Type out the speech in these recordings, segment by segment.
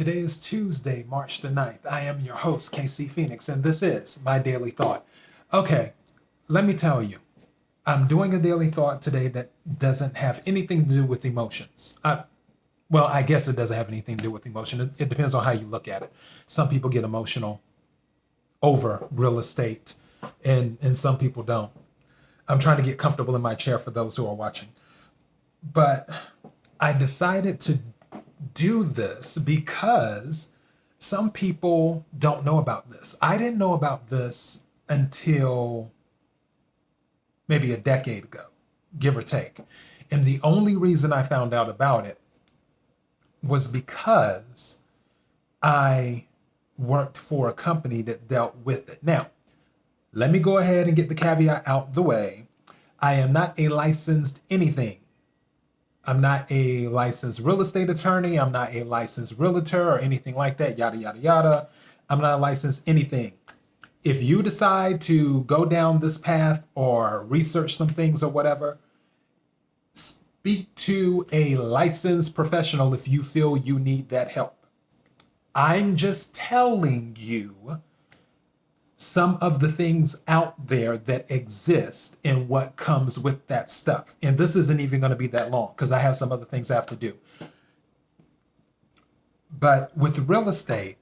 Today is Tuesday, March the 9th. I am your host, KC Phoenix, and this is my daily thought. Okay, let me tell you, I'm doing a daily thought today that doesn't have anything to do with emotions. Well, I guess it doesn't have anything to do with emotion. It depends on how you look at it. Some people get emotional over real estate, and some people don't. I'm trying to get comfortable in my chair for those who are watching. But I decided to do this because some people don't know about this. I didn't know about this until maybe a decade ago, give or take. And the only reason I found out about it was because I worked for a company that dealt with it. Now, let me go ahead and get the caveat out the way. I am not a licensed anything. I'm not a licensed real estate attorney. I'm not a licensed realtor or anything like that, yada, yada, yada. I'm not a licensed anything. If you decide to go down this path or research some things or whatever, speak to a licensed professional if you feel you need that help. I'm just telling you some of the things out there that exist and what comes with that stuff. And this isn't even going to be that long because I have some other things I have to do. But with real estate,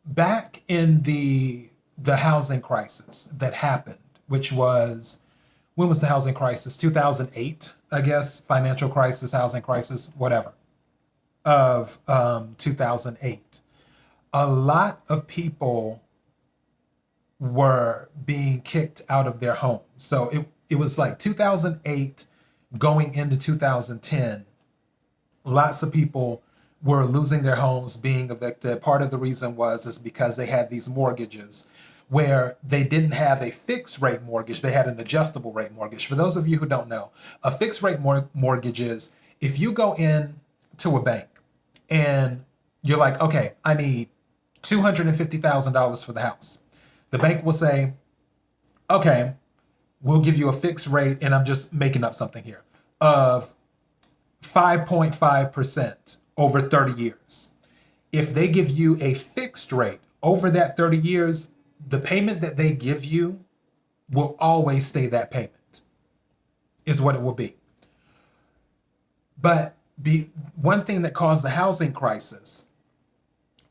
back in the housing crisis that happened, which was, when was the housing crisis? 2008, I guess, financial crisis, housing crisis, whatever, of 2008. A lot of people were being kicked out of their homes. So it was like 2008 going into 2010. Lots of people were losing their homes, being evicted. Part of the reason is because they had these mortgages where they didn't have a fixed rate mortgage. They had an adjustable rate mortgage. For those of you who don't know, a fixed rate mortgage is if you go in to a bank and you're like, okay, I need $250,000 for the house. The bank will say, okay, we'll give you a fixed rate, and I'm just making up something here, of 5.5% over 30 years. If they give you a fixed rate over that 30 years, the payment that they give you will always stay that payment, is what it will be. But one thing that caused the housing crisis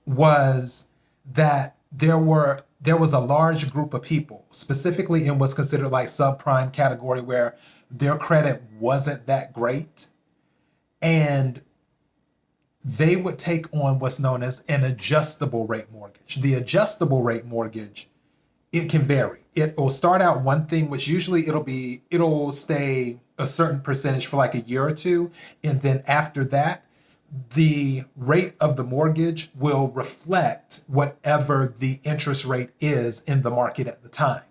was that there was a large group of people, specifically in what's considered like subprime category, where their credit wasn't that great. And they would take on what's known as an adjustable rate mortgage. The adjustable rate mortgage, it can vary. It will start out one thing, which usually it'll stay a certain percentage for like a year or two. And then after that, the rate of the mortgage will reflect whatever the interest rate is in the market at the time.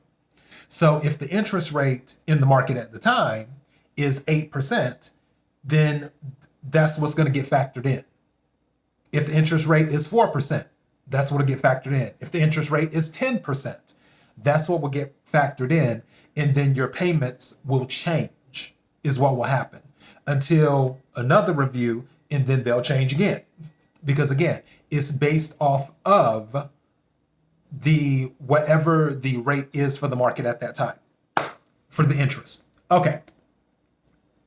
So if the interest rate in the market at the time is 8%, then that's what's going to get factored in. If the interest rate is 4%, that's what will get factored in. If the interest rate is 10%, that's what will get factored in. And then your payments will change, is what will happen, until another review, and then they'll change again. Because again, it's based off of whatever the rate is for the market at that time, for the interest. Okay.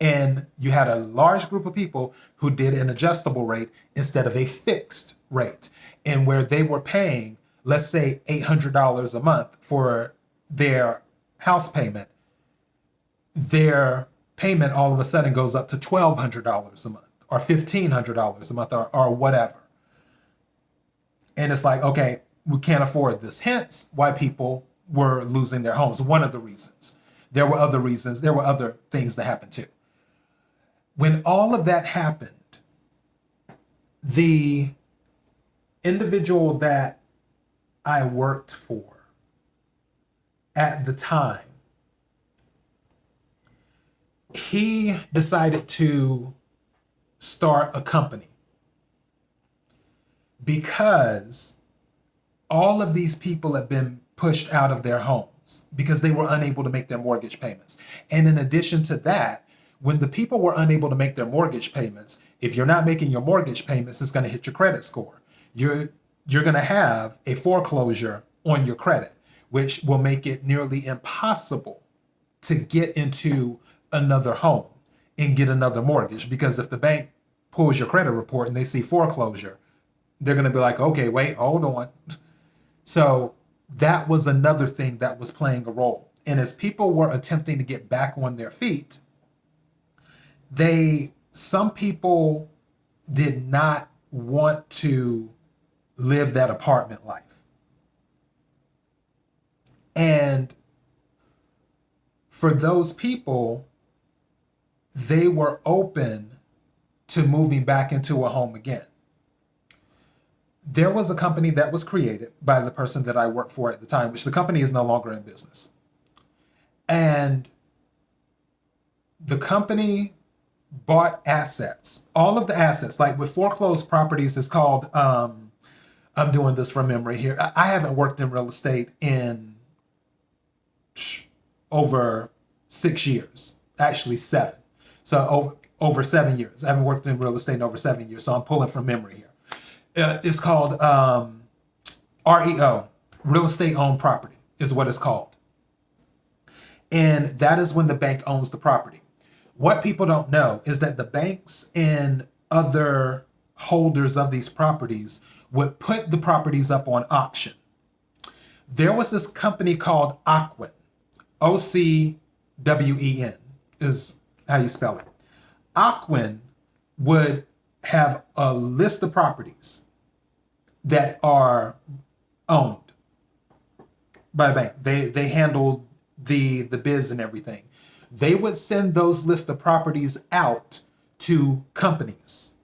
And you had a large group of people who did an adjustable rate instead of a fixed rate, and where they were paying, let's say, $800 a month for their house payment, their payment all of a sudden goes up to $1,200 a month or $1,500 a month or whatever. And it's like, okay, we can't afford this. Hence why people were losing their homes. One of the reasons. There were other reasons. There were other things that happened too. When all of that happened, the individual that I worked for at the time, he decided to start a company because all of these people have been pushed out of their homes because they were unable to make their mortgage payments. And in addition to that, when the people were unable to make their mortgage payments, if you're not making your mortgage payments, it's going to hit your credit score. you're going to have a foreclosure on your credit, which will make it nearly impossible to get into another home and get another mortgage. Because if the bank pulls your credit report and they see foreclosure, they're going to be like, okay, wait, hold on. So that was another thing that was playing a role. And as people were attempting to get back on their feet, some people did not want to live that apartment life. And for those people, they were open to moving back into a home again. There was a company that was created by the person that I worked for at the time, which the company is no longer in business. And the company bought assets, all of the assets, like with foreclosed properties, it's called, I'm doing this from memory here. I haven't worked in real estate in over 6 years, actually 7. So over 7 years. I haven't worked in real estate in over 7 years, so I'm pulling from memory here. It's called REO, real estate owned property is what it's called. And that is when the bank owns the property. What people don't know is that the banks and other holders of these properties would put the properties up on auction. There was this company called Ocwen, OCWEN is how you spell it. Ocwen would have a list of properties that are owned by a bank. They handled the bids and everything. They would send those list of properties out to companies.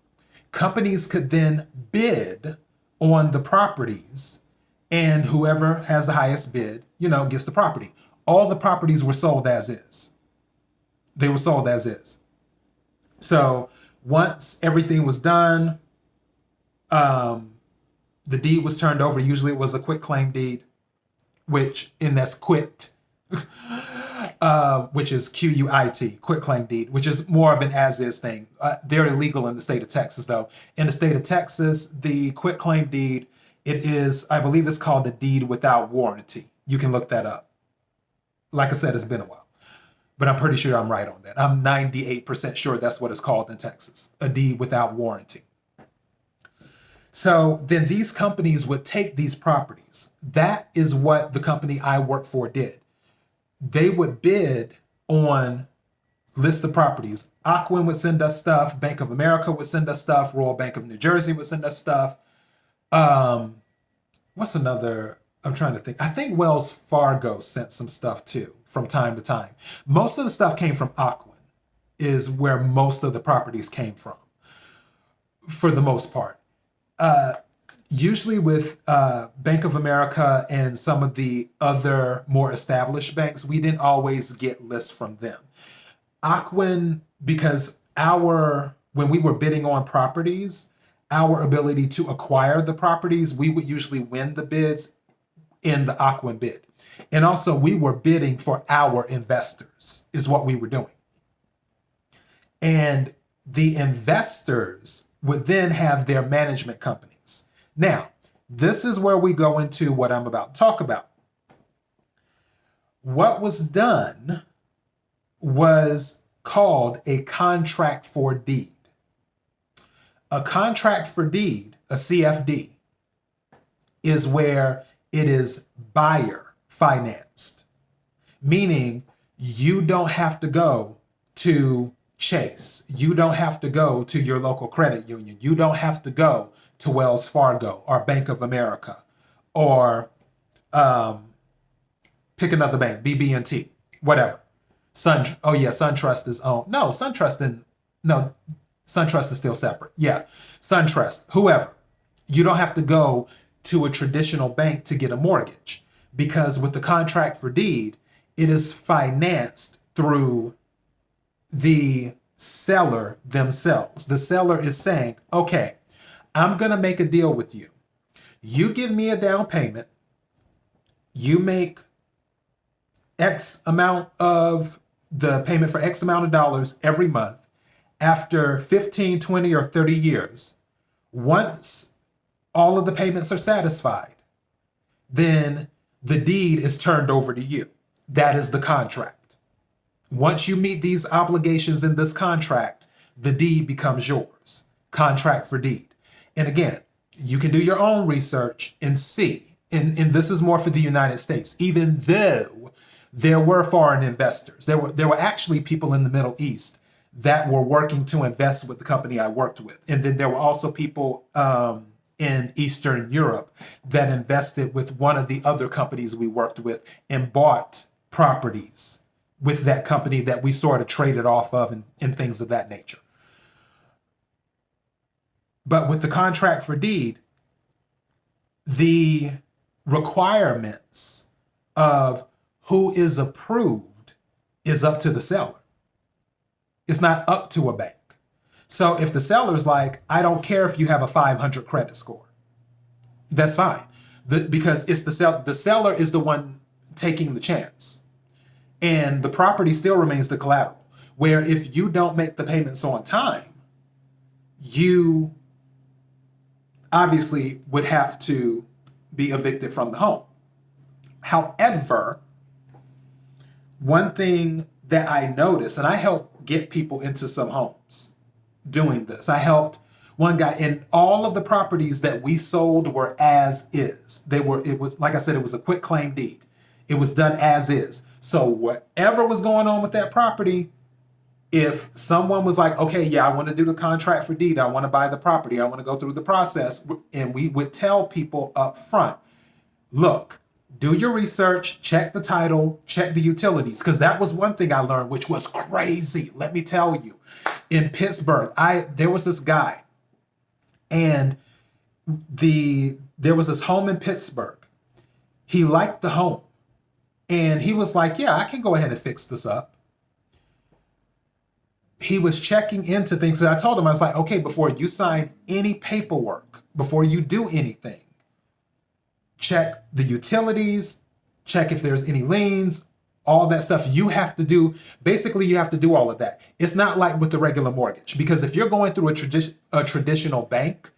Companies could then bid on the properties, and whoever has the highest bid, gets the property. All the properties were sold as is. They were sold as is. So once everything was done, the deed was turned over. Usually it was a quit claim deed, that's quit, which is QUIT, quit claim deed, which is more of an as-is thing. They're illegal in the state of Texas, though. In the state of Texas, the quit claim deed, I believe it's called the deed without warranty. You can look that up. Like I said, it's been a while, but I'm pretty sure I'm right on that. I'm 98% sure that's what it's called in Texas, a deed without warranty. So then these companies would take these properties. That is what the company I work for did. They would bid on list of properties. Ocwen would send us stuff. Bank of America would send us stuff. Royal Bank of New Jersey would send us stuff. What's another? I'm trying to think. I think Wells Fargo sent some stuff too from time to time. Most of the stuff came from Ocwen, is where most of the properties came from, for the most part. Usually with Bank of America and some of the other more established banks, we didn't always get lists from them. Ocwen, because when we were bidding on properties, our ability to acquire the properties, we would usually win the bids in the Ocwen bid. And also we were bidding for our investors is what we were doing. And the investors would then have their management companies. Now, this is where we go into what I'm about to talk about. What was done was called a contract for deed. A contract for deed, a CFD, is where it is buyer financed, meaning you don't have to go to Chase. You don't have to go to your local credit union. You don't have to go to Wells Fargo or Bank of America or pick another bank, BB&T, whatever. SunTrust is owned. No, SunTrust is still separate. Yeah, SunTrust, whoever. You don't have to go to a traditional bank to get a mortgage, because with the contract for deed, it is financed through the seller themselves. The seller is saying, okay, I'm going to make a deal with you. You give me a down payment. You make X amount of the payment for X amount of dollars every month. After 15, 20, or 30 years, once all of the payments are satisfied, then the deed is turned over to you. That is the contract. Once you meet these obligations in this contract, the deed becomes yours. Contract for deed. And again, you can do your own research and see, and this is more for the United States, even though there were foreign investors. There were actually people in the Middle East that were working to invest with the company I worked with. And then there were also people in Eastern Europe that invested with one of the other companies we worked with and bought properties with that company that we sort of traded off of and things of that nature. But with the contract for deed, the requirements of who is approved is up to the seller. It's not up to a bank. So if the seller's like, I don't care if you have a 500 credit score, that's fine. Because it's the seller is the one taking the chance. And the property still remains the collateral. Where if you don't make the payments on time, you obviously would have to be evicted from the home. However, one thing that I noticed, and I help get people into some homes doing this. I helped one guy, and all of the properties that we sold were as is. It was, like I said, it was a quick claim deed. It was done as is. So whatever was going on with that property, if someone was like, okay, yeah, I want to do the contract for deed, I want to buy the property, I want to go through the process, and we would tell people up front, look, do your research, check the title, check the utilities, because that was one thing I learned, which was crazy. Let me tell you, in Pittsburgh, there was this guy, and there was this home in Pittsburgh. He liked the home, and he was like, yeah, I can go ahead and fix this up. He was checking into things, and I told him, I was like, okay, before you sign any paperwork, before you do anything, check the utilities, check if there's any liens, all that stuff you have to do. Basically, you have to do all of that. It's not like with the regular mortgage, because if you're going through a traditional bank,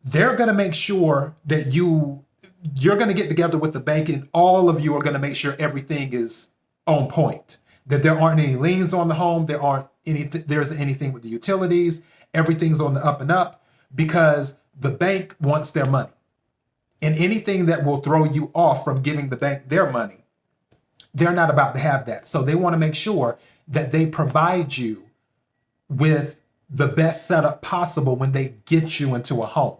they're going to make sure that you're going to get together with the bank, and all of you are going to make sure everything is on point, that there aren't any liens on the home, there's anything with the utilities, everything's on the up and up, because the bank wants their money. And anything that will throw you off from giving the bank their money, they're not about to have that. So they want to make sure that they provide you with the best setup possible when they get you into a home.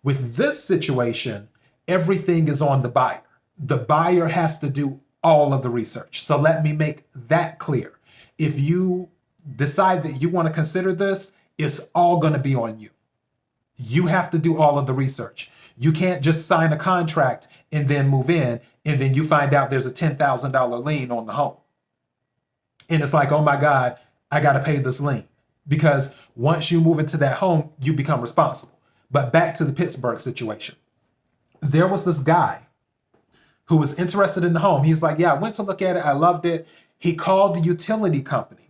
With this situation, everything is on the buyer. The buyer has to do all of the research. So let me make that clear. If you decide that you want to consider this, it's all going to be on you. You have to do all of the research. You can't just sign a contract and then move in, and then you find out there's a $10,000 lien on the home. And it's like, oh my God, I got to pay this lien. Because once you move into that home, you become responsible. But back to the Pittsburgh situation. There was this guy who was interested in the home. He's like, yeah, I went to look at it. I loved it. He called the utility company,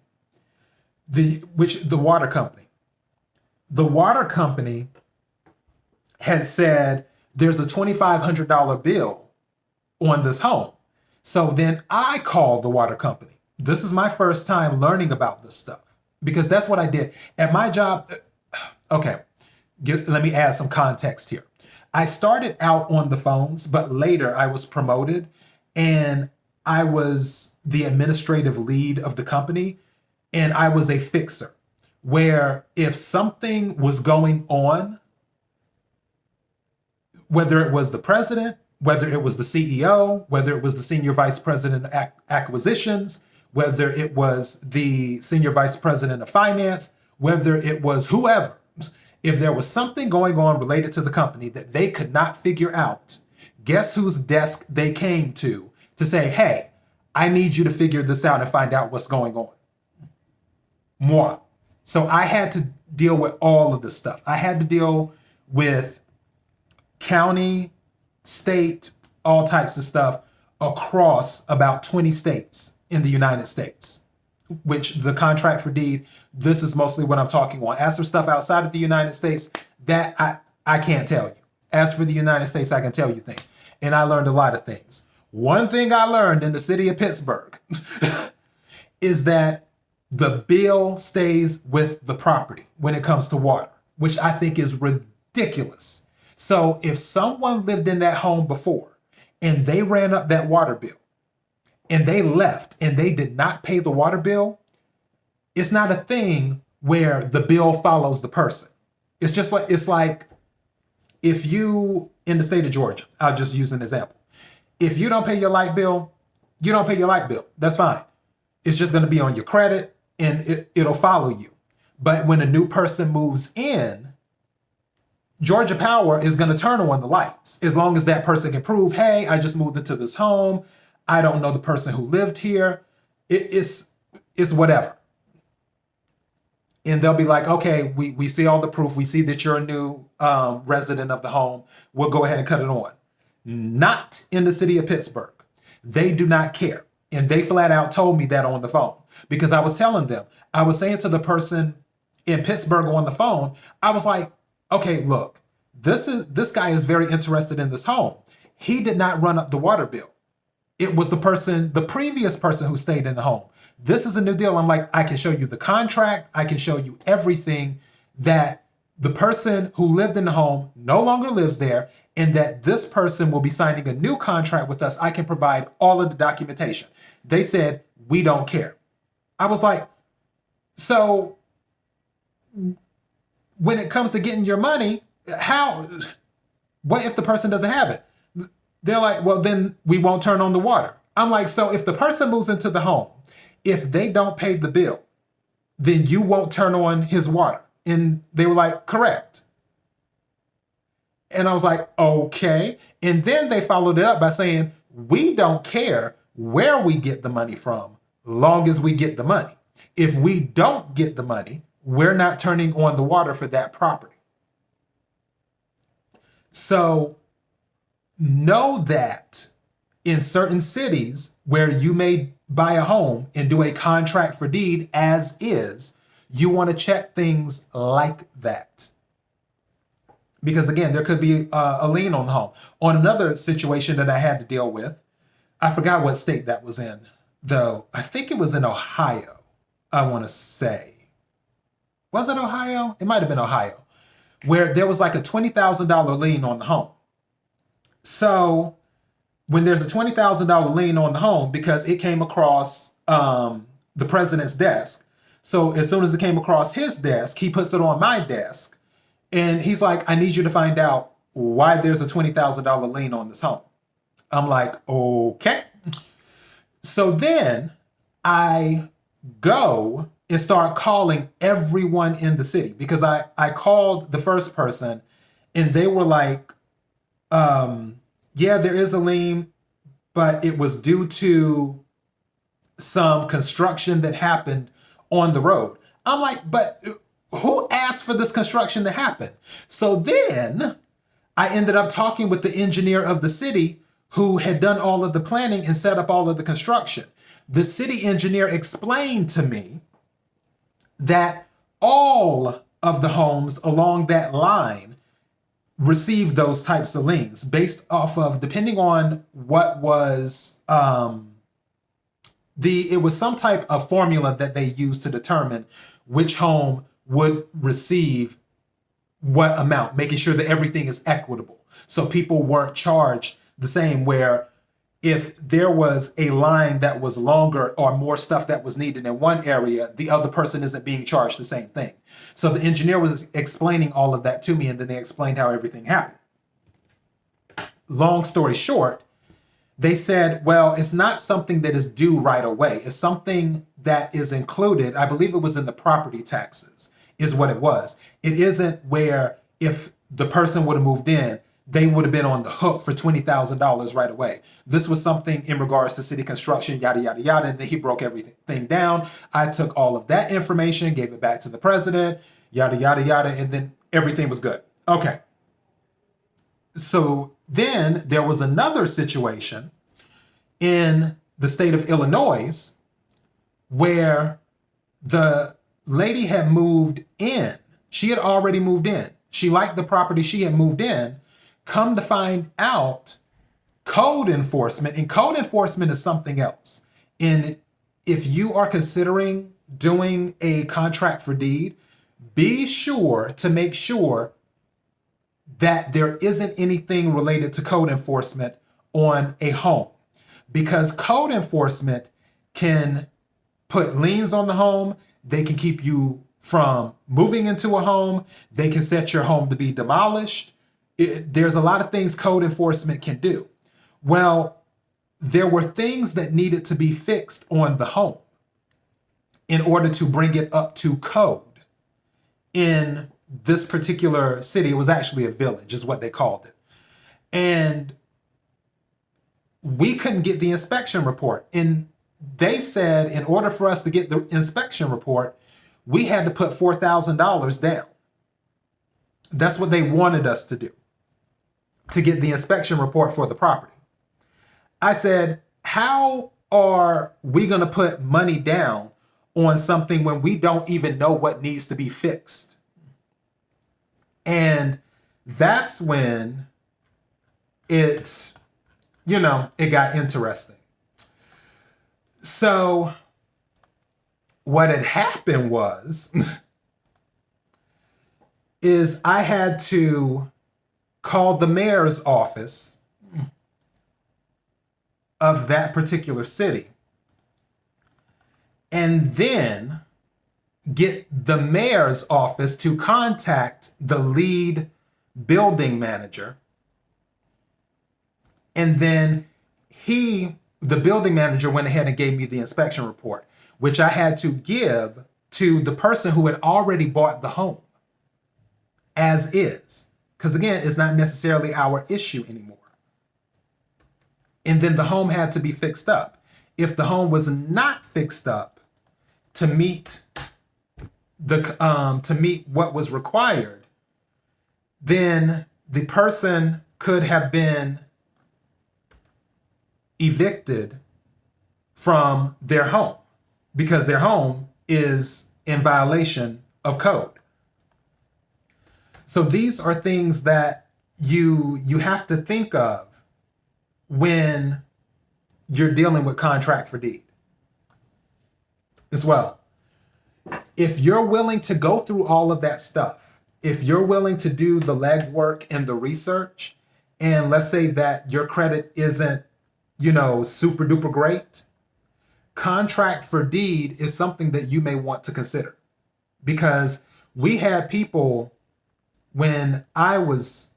the water company. The water company had said there's a $2,500 bill on this home. So then I called the water company. This is my first time learning about this stuff, because that's what I did at my job. Okay, let me add some context here. I started out on the phones, but later I was promoted and I was the administrative lead of the company, and I was a fixer, where if something was going on, whether it was the president, whether it was the CEO, whether it was the senior vice president of acquisitions, whether it was the senior vice president of finance, whether it was whoever, if there was something going on related to the company that they could not figure out, guess whose desk they came to say, hey, I need you to figure this out and find out what's going on? Moi. So I had to deal with all of this stuff. I had to deal with county, state, all types of stuff across about 20 states in the United States, which the contract for deed, this is mostly what I'm talking on. As for stuff outside of the United States, that I can't tell you. As for the United States, I can tell you things. And I learned a lot of things. One thing I learned in the city of Pittsburgh is that the bill stays with the property when it comes to water, which I think is ridiculous. So if someone lived in that home before and they ran up that water bill and they left and they did not pay the water bill, it's not a thing where the bill follows the person. It's like if you, in the state of Georgia, I'll just use an example. If you don't pay your light bill, you don't pay your light bill. That's fine. It's just going to be on your credit and it'll follow you. But when a new person moves in, Georgia Power is going to turn on the lights as long as that person can prove, hey, I just moved into this home. I don't know the person who lived here. It's whatever. And they'll be like, okay, we see all the proof. We see that you're a new resident of the home. We'll go ahead and cut it on. Not in the city of Pittsburgh. They do not care. And they flat out told me that on the phone because I was telling them, I was saying to the person in Pittsburgh on the phone, I was like, okay, look, this guy is very interested in this home. He did not run up the water bill. It was the previous person who stayed in the home. This is a new deal. I'm like, I can show you the contract. I can show you everything that the person who lived in the home no longer lives there and that this person will be signing a new contract with us. I can provide all of the documentation. They said, we don't care. I was like, so when it comes to getting your money, what if the person doesn't have it? They're like, well, then we won't turn on the water. I'm like, so if the person moves into the home, if they don't pay the bill, then you won't turn on his water. And they were like, correct. And I was like, okay. And then they followed it up by saying, we don't care where we get the money from, long as we get the money. If we don't get the money, we're not turning on the water for that property. So know that in certain cities where you may buy a home and do a contract for deed as is, you want to check things like that. Because again, there could be a lien on the home. On another situation that I had to deal with, I forgot what state that was in, though. I think it was in Ohio, I want to say. Was it Ohio? It might have been Ohio, where there was like a $20,000 lien on the home. So when there's a $20,000 lien on the home, because it came across the president's desk, so as soon as it came across his desk, he puts it on my desk. And he's like, I need you to find out why there's a $20,000 lien on this home. I'm like, okay. So then I go and start calling everyone in the city because I called the first person and they were like, yeah, there is a lien, but it was due to some construction that happened on the road. I'm like, but who asked for this construction to happen? So then I ended up talking with the engineer of the city who had done all of the planning and set up all of the construction. The city engineer explained to me that all of the homes along that line received those types of liens based off of, depending on what was, it was some type of formula that they used to determine which home would receive what amount, making sure that everything is equitable. So people weren't charged the same, where if there was a line that was longer or more stuff that was needed in one area, the other person isn't being charged the same thing. So the engineer was explaining all of that to me, and then they explained how everything happened. Long story short, they said, well, it's not something that is due right away. It's something that is included. I believe it was in the property taxes is what it was. It isn't where if the person would have moved in, they would have been on the hook for $20,000 right away. This was something in regards to city construction, yada, yada, yada. And then he broke everything down. I took all of that information, gave it back to the president, yada, yada, yada. And then everything was good. Okay. So then there was another situation in the state of Illinois where the lady had moved in. She had already moved in. She liked the property. She had moved in. Come to find out, code enforcement, and code enforcement is something else. And if you are considering doing a contract for deed, be sure to make sure that there isn't anything related to code enforcement on a home, because code enforcement can put liens on the home. They can keep you from moving into a home. They can set your home to be demolished. There's a lot of things code enforcement can do. Well, there were things that needed to be fixed on the home in order to bring it up to code. In this particular city, it was actually a village, is what they called it. And we couldn't get the inspection report. And they said in order for us to get the inspection report, we had to put $4,000 down. That's what they wanted us to do, to get the inspection report for the property. I said, how are we going to put money down on something when we don't even know what needs to be fixed? And that's when it got interesting. So what had happened was, is I had to call the mayor's office of that particular city and then get the mayor's office to contact the lead building manager. And then the building manager went ahead and gave me the inspection report, which I had to give to the person who had already bought the home as is. Because again, it's not necessarily our issue anymore. And then the home had to be fixed up. If the home was not fixed up to meet what was required, then the person could have been evicted from their home because their home is in violation of code. So these are things that you have to think of when you're dealing with contract for deed as well. If you're willing to go through all of that stuff, if you're willing to do the legwork and the research, and let's say that your credit isn't, super duper great, contract for deed is something that you may want to consider. Because we had people, when I was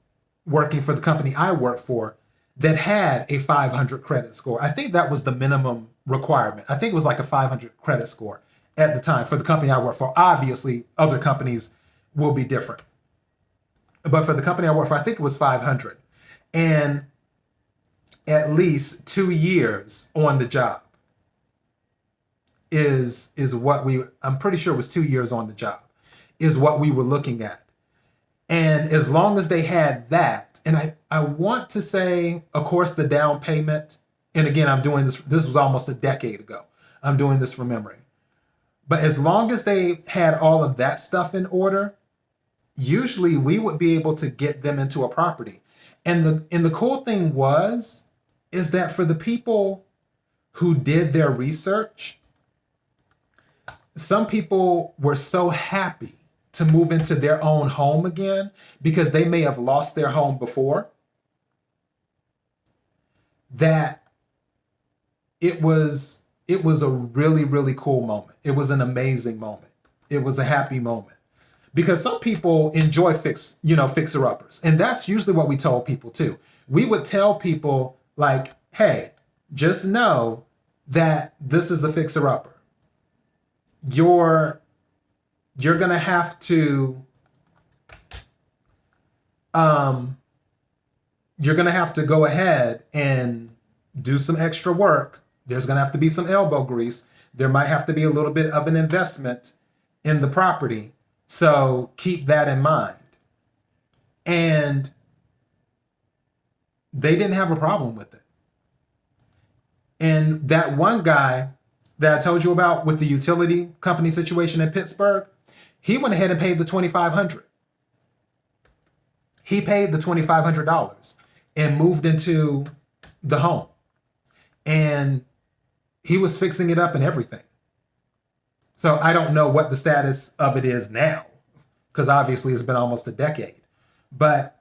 working for the company I worked for, that had a 500 credit score. I think that was the minimum requirement. I think it was like a 500 credit score at the time for the company I worked for. Obviously, other companies will be different. But for the company I worked for, I think it was 500. And at least 2 years on the job is what I'm pretty sure it was 2 years on the job, is what we were looking at. And as long as they had that, and I want to say, of course, the down payment, and again, I'm doing this was almost a decade ago. I'm doing this from memory. But as long as they had all of that stuff in order, usually we would be able to get them into a property. And the cool thing is that for the people who did their research, some people were so happy to move into their own home again because they may have lost their home before, that it was a really, really cool moment. It was an amazing moment. It was a happy moment. Because some people enjoy fixer-uppers. And that's usually what we told people too. We would tell people like, hey, just know that this is a fixer-upper. You're gonna have to go ahead and do some extra work. There's gonna have to be some elbow grease. There might have to be a little bit of an investment in the property. So keep that in mind. And they didn't have a problem with it. And that one guy that I told you about with the utility company situation in Pittsburgh, he went ahead and paid the $2,500. He paid the $2,500 and moved into the home. And he was fixing it up and everything. So I don't know what the status of it is now, because obviously it's been almost a decade. But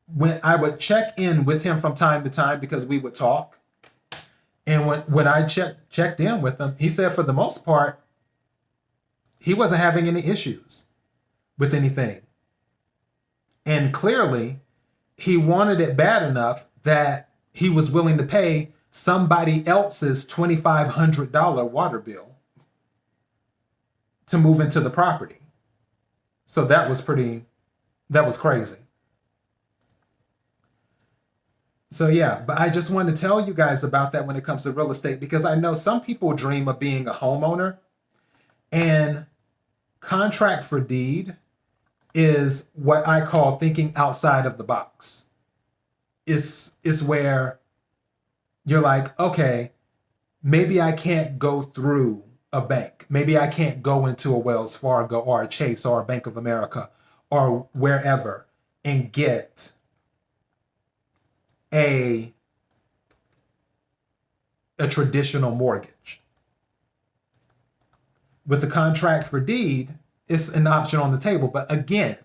when I would check in with him from time to time, because we would talk, and when I checked in with him, he said for the most part, he wasn't having any issues with anything. And clearly, he wanted it bad enough that he was willing to pay somebody else's $2,500 water bill to move into the property. So that was crazy. So yeah, but I just wanted to tell you guys about that when it comes to real estate, because I know some people dream of being a homeowner, and contract for deed is what I call thinking outside of the box. It's where you're like, okay, maybe I can't go through a bank. Maybe I can't go into a Wells Fargo or a Chase or a Bank of America or wherever and get a traditional mortgage. With the contract for deed, it's an option on the table. But again,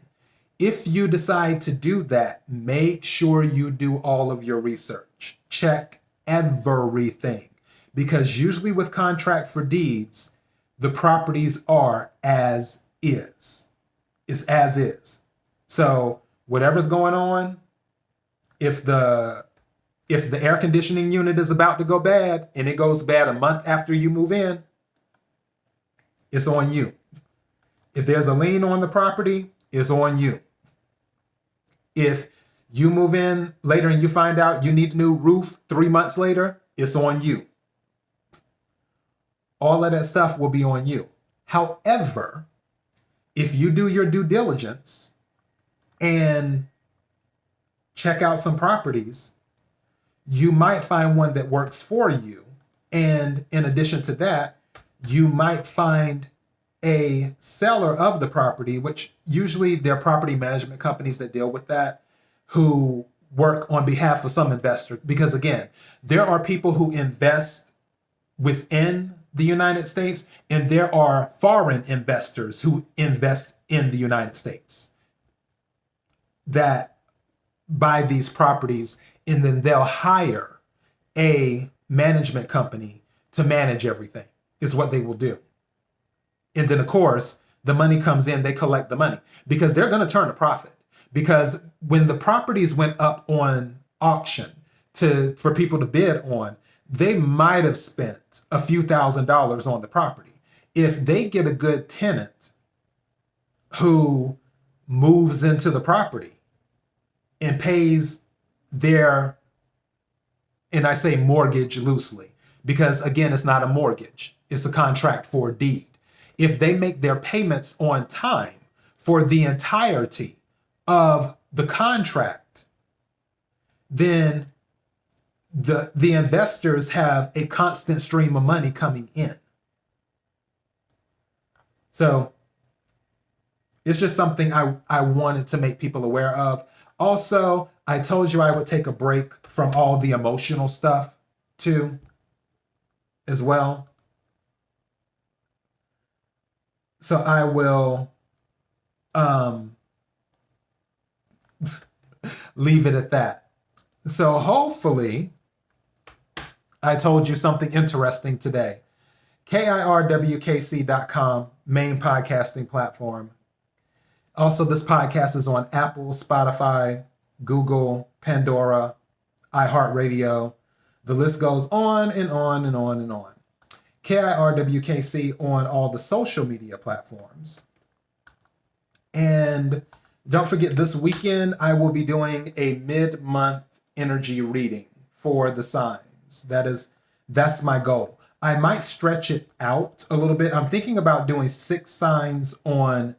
if you decide to do that, make sure you do all of your research. Check everything. Because usually with contract for deeds, the properties are as is. It's as is. So whatever's going on, if the air conditioning unit is about to go bad and it goes bad a month after you move in, it's on you. If there's a lien on the property, it's on you. If you move in later and you find out you need a new roof 3 months later, it's on you. All of that stuff will be on you. However, if you do your due diligence and check out some properties, you might find one that works for you. And in addition to that, you might find a seller of the property, which usually they're property management companies that deal with that, who work on behalf of some investor. Because again, there are people who invest within the United States, and there are foreign investors who invest in the United States that buy these properties, and then they'll hire a management company to manage everything, is what they will do. And then, of course, the money comes in, they collect the money because they're going to turn a profit. Because when the properties went up on auction for people to bid on, they might have spent a few $1,000s on the property. If they get a good tenant who moves into the property and pays their, and I say mortgage loosely, because again, it's not a mortgage, it's a contract for deed. If they make their payments on time for the entirety of the contract, then the investors have a constant stream of money coming in. So it's just something I wanted to make people aware of. Also, I told you I would take a break from all the emotional stuff too, as well. So I will leave it at that. So hopefully I told you something interesting today. KIRWKC.com, main podcasting platform. Also, this podcast is on Apple, Spotify, Google, Pandora, iHeartRadio. The list goes on and on and on and on. KIRWKC on all the social media platforms. And don't forget, this weekend I will be doing a mid-month energy reading for the signs. That's my goal. I might stretch it out a little bit. I'm thinking about doing 6 signs on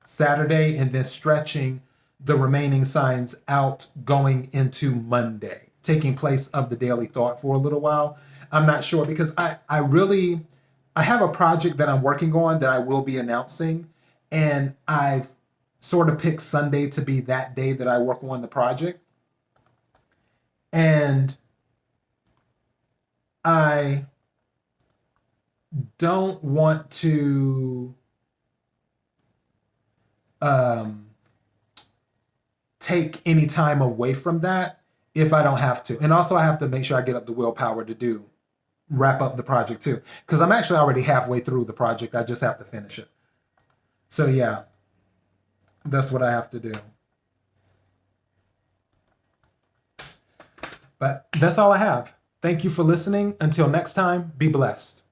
Saturday and then stretching the remaining signs out going into Monday, taking place of the daily thought for a little while. I'm not sure because I have a project that I'm working on that I will be announcing, and I've sort of pick Sunday to be that day that I work on the project. And I don't want to take any time away from that if I don't have to. And also I have to make sure I get up the willpower to wrap up the project too. Because I'm actually already halfway through the project. I just have to finish it. So yeah, that's what I have to do. But that's all I have. Thank you for listening. Until next time, be blessed.